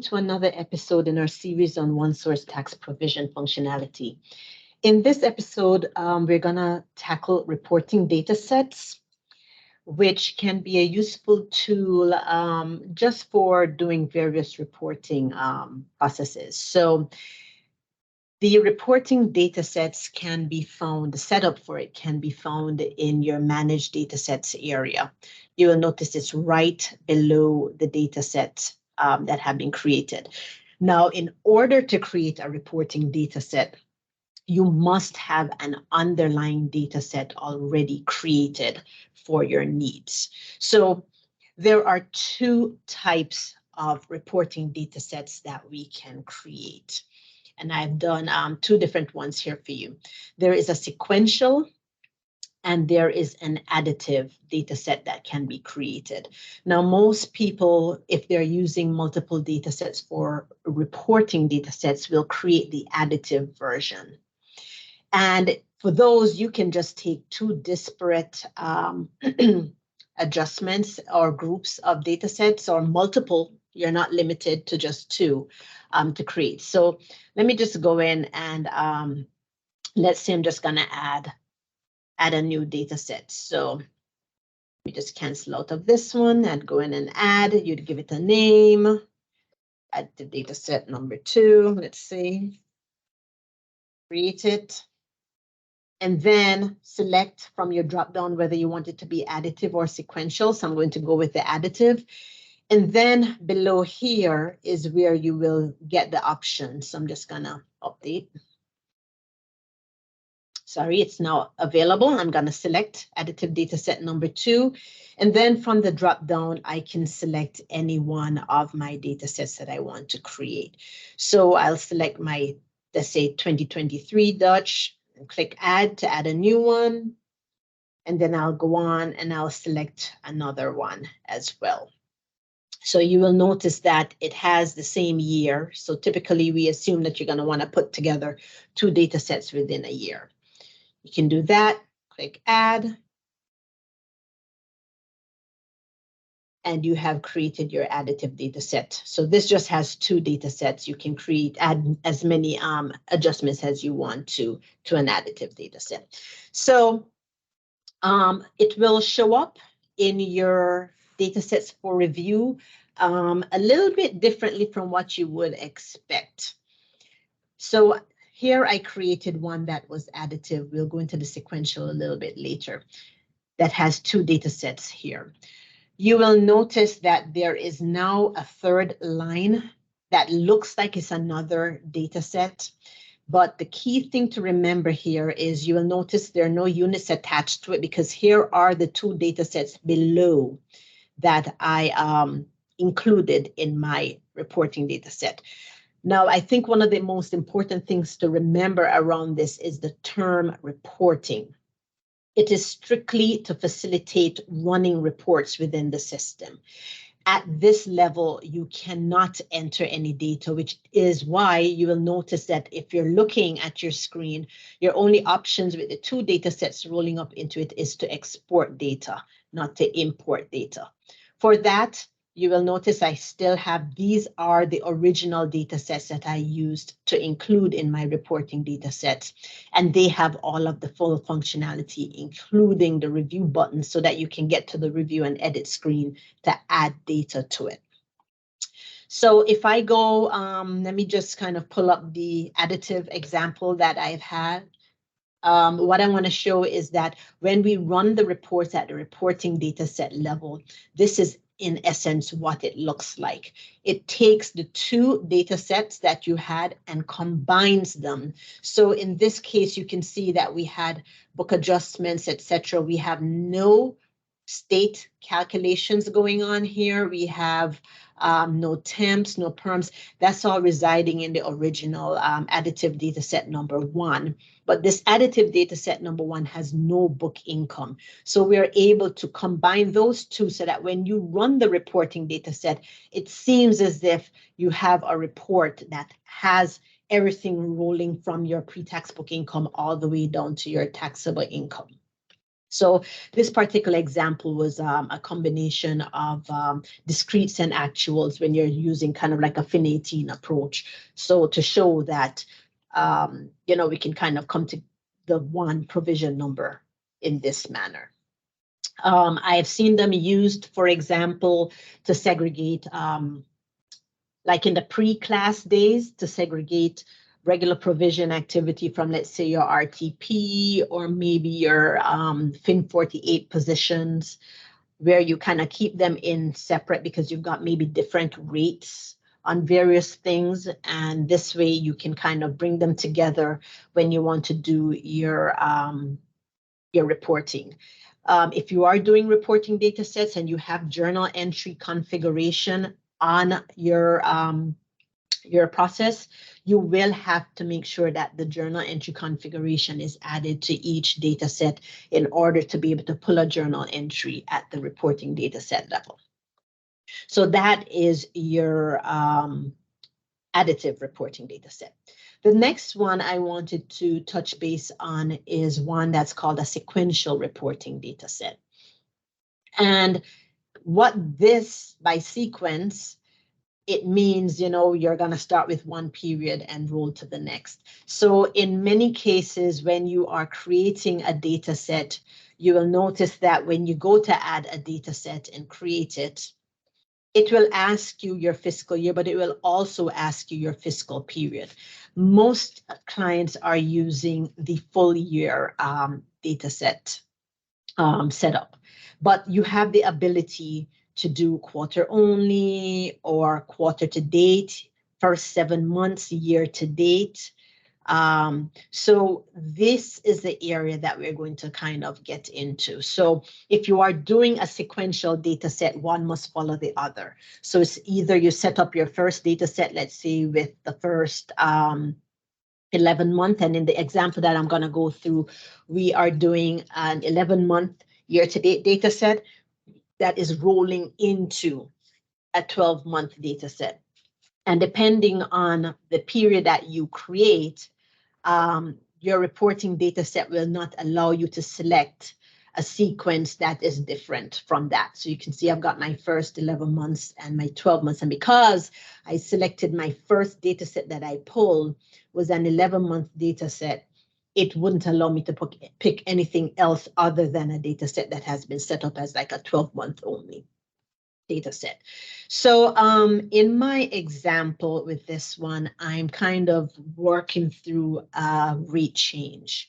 to another episode in our series on one-source tax provision functionality. In this episode, we're going to tackle reporting data sets, which can be a useful tool just for doing various reporting processes. So the reporting data sets can be found, the setup for it can be found in your manage datasets area. You will notice it's right below the data sets that have been created. Now, in order to create a reporting data set, you must have an underlying data set already created for your needs. So there are two types of reporting data sets that we can create. And I've done two different ones here for you. There is a sequential and there is an additive data set that can be created. Now, most people, if they're using multiple data sets for reporting data sets, will create the additive version. And for those, you can just take two disparate adjustments or groups of data sets or multiple. You're not limited to just two to create. So let me just go in and let's say I'm just going to add a new data set. So we just cancel out of this one and go in and add. You'd give it a name. Add the data set number 2. Let's see. Create it. And then select from your drop down whether you want it to be additive or sequential. So I'm going to go with the additive. And then below here is where you will get the options. So I'm just gonna update. Sorry, it's now available. I'm gonna select additive data set number 2. And then from the drop down, I can select any one of my data sets that I want to create. So I'll select my, let's say 2023 Dutch. Click add to add a new one, and then I'll go on and I'll select another one as well. So you will notice that it has the same year. So typically we assume that you're going to want to put together two data sets within a year. You can do that, click add. And you have created your additive data set. So this just has two data sets. You can add as many adjustments as you want to an additive data set. So it will show up in your data sets for review a little bit differently from what you would expect. So here I created one that was additive. We'll go into the sequential a little bit later. That has two data sets here. You will notice that there is now a third line that looks like it's another data set. But the key thing to remember here is you will notice there are no units attached to it because here are the two data sets below that I included in my reporting data set. Now, I think one of the most important things to remember around this is the term reporting. It is strictly to facilitate running reports within the system. At this level, you cannot enter any data, which is why you will notice that if you're looking at your screen, your only options with the two data sets rolling up into it is to export data, not to import data. For that, you will notice I still have, these are the original data sets that I used to include in my reporting data sets. And they have all of the full functionality, including the review button so that you can get to the review and edit screen to add data to it. So if I go, let me just kind of pull up the additive example that I've had. What I want to show is that when we run the reports at the reporting data set level, this is in essence what it looks like. It takes the two data sets that you had and combines them. So in this case, you can see that we had book adjustments, etc. We have no state calculations going on here. We have no temps, no perms. That's all residing in the original additive data set number 1. But this additive data set number 1 has no book income. So we are able to combine those two so that when you run the reporting data set, it seems as if you have a report that has everything rolling from your pre-tax book income all the way down to your taxable income. So this particular example was a combination of discretes and actuals when you're using kind of like a fin 18 approach. So to show that, we can kind of come to the one provision number in this manner. I have seen them used, for example, to segregate, like in the pre-class days, to segregate regular provision activity from, let's say, your RTP or maybe your FIN 48 positions, where you kind of keep them in separate because you've got maybe different rates on various things. And this way you can kind of bring them together when you want to do your reporting. If you are doing reporting data sets and you have journal entry configuration on your process, you will have to make sure that the journal entry configuration is added to each data set in order to be able to pull a journal entry at the reporting data set level. So that is your additive reporting data set. The next one I wanted to touch base on is one that's called a sequential reporting data set. And what this, by sequence, it means, you're going to start with one period and roll to the next. So in many cases, when you are creating a data set, you will notice that when you go to add a data set and create it, it will ask you your fiscal year, but it will also ask you your fiscal period. Most clients are using the full year data set setup, but you have the ability to do quarter only or quarter to date, first 7 months, year to date. So this is the area that we're going to kind of get into. So if you are doing a sequential data set, one must follow the other. So it's either you set up your first data set, let's say with the first 11 month, and in the example that I'm going to go through, we are doing an 11-month year-to-date data set that is rolling into a 12-month data set. And depending on the period that you create, your reporting data set will not allow you to select a sequence that is different from that. So you can see I've got my first 11 months and my 12 months. And because I selected my first data set that I pulled was an 11-month data set, it wouldn't allow me to pick anything else other than a data set that has been set up as like a 12-month only data set. So in my example with this one, I'm kind of working through a rate change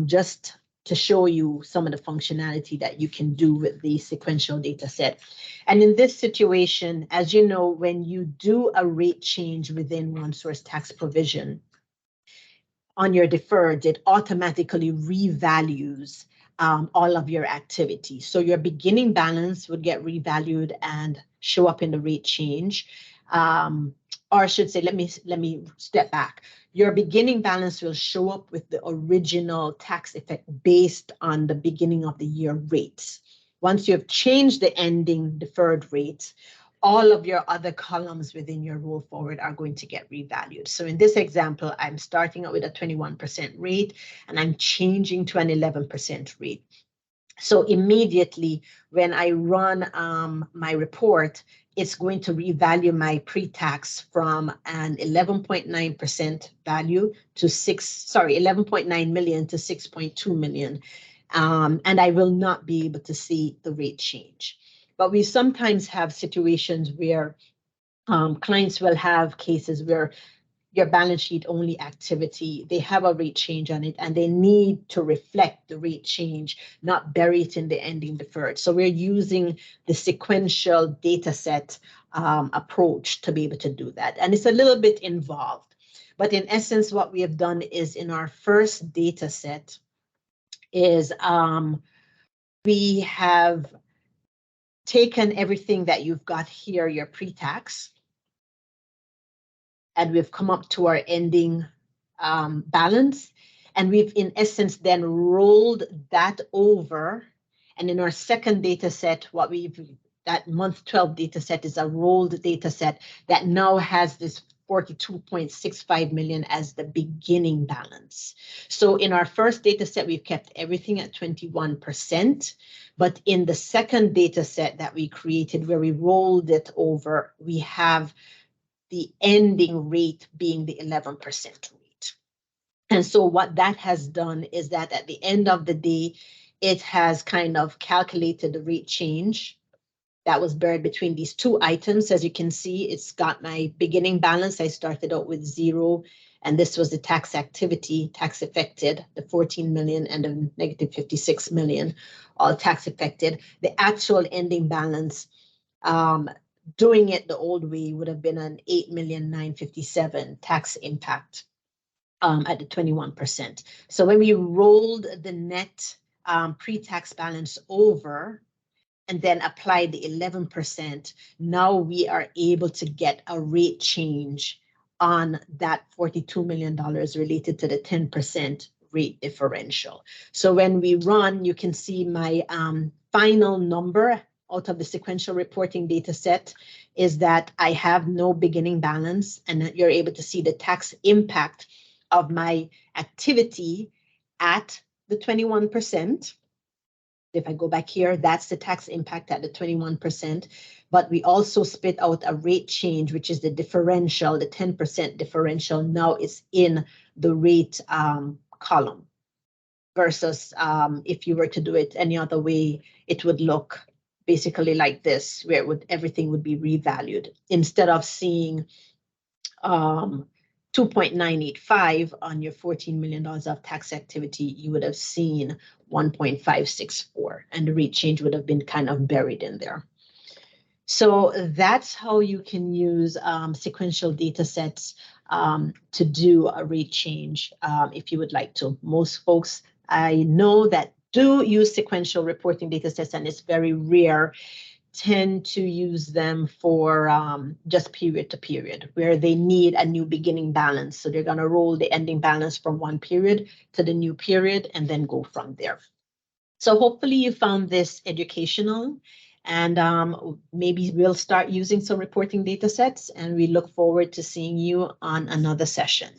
just to show you some of the functionality that you can do with the sequential data set. And in this situation, as you know, when you do a rate change within one source tax provision on your deferred, it automatically revalues all of your activity. So your beginning balance would get revalued and show up in the rate change. Or I should say, let me step back. Your beginning balance will show up with the original tax effect based on the beginning of the year rates. Once you have changed the ending deferred rates, all of your other columns within your roll forward are going to get revalued. So in this example, I'm starting out with a 21% rate and I'm changing to an 11% rate. So immediately when I run my report, it's going to revalue my pre-tax from an 11.9% value to 11.9 million to 6.2 million. And I will not be able to see the rate change. But we sometimes have situations where clients will have cases where your balance sheet only activity, they have a rate change on it and they need to reflect the rate change, not bury it in the ending deferred. So we're using the sequential data set approach to be able to do that. And it's a little bit involved. But in essence, what we have done is in our first data set is we have taken everything that you've got here, your pre-tax, and we've come up to our ending balance. And we've, in essence, then rolled that over. And in our second data set, that month 12 data set is a rolled data set that now has this 42.65 million as the beginning balance. So in our first data set, we've kept everything at 21%, but in the second data set that we created where we rolled it over, we have the ending rate being the 11% rate. And so what that has done is that at the end of the day, it has kind of calculated the rate change that was buried between these two items. As you can see, it's got my beginning balance. I started out with 0, and this was the tax activity, tax affected, the 14 million and the negative 56 million, all tax affected. The actual ending balance, doing it the old way, would have been an 8,957,000 tax impact at the 21%. So when we rolled the net pre-tax balance over, and then apply the 11%, now we are able to get a rate change on that $42 million related to the 10% rate differential. So when we run, you can see my final number out of the sequential reporting data set is that I have no beginning balance, and that you're able to see the tax impact of my activity at the 21%. If I go back here, that's the tax impact at the 21%, but we also spit out a rate change, which is the differential, the 10% differential now is in the rate column versus if you were to do it any other way, it would look basically like this, where everything would be revalued. Instead of seeing 2.985 on your $14 million of tax activity, you would have seen 1.564, and the rate change would have been kind of buried in there. So that's how you can use sequential data sets to do a rate change if you would like to. Most folks I know that do use sequential reporting data sets, and it's very rare, tend to use them for just period to period, where they need a new beginning balance. So they're going to roll the ending balance from one period to the new period and then go from there. So hopefully you found this educational, and maybe we'll start using some reporting data sets, and we look forward to seeing you on another session.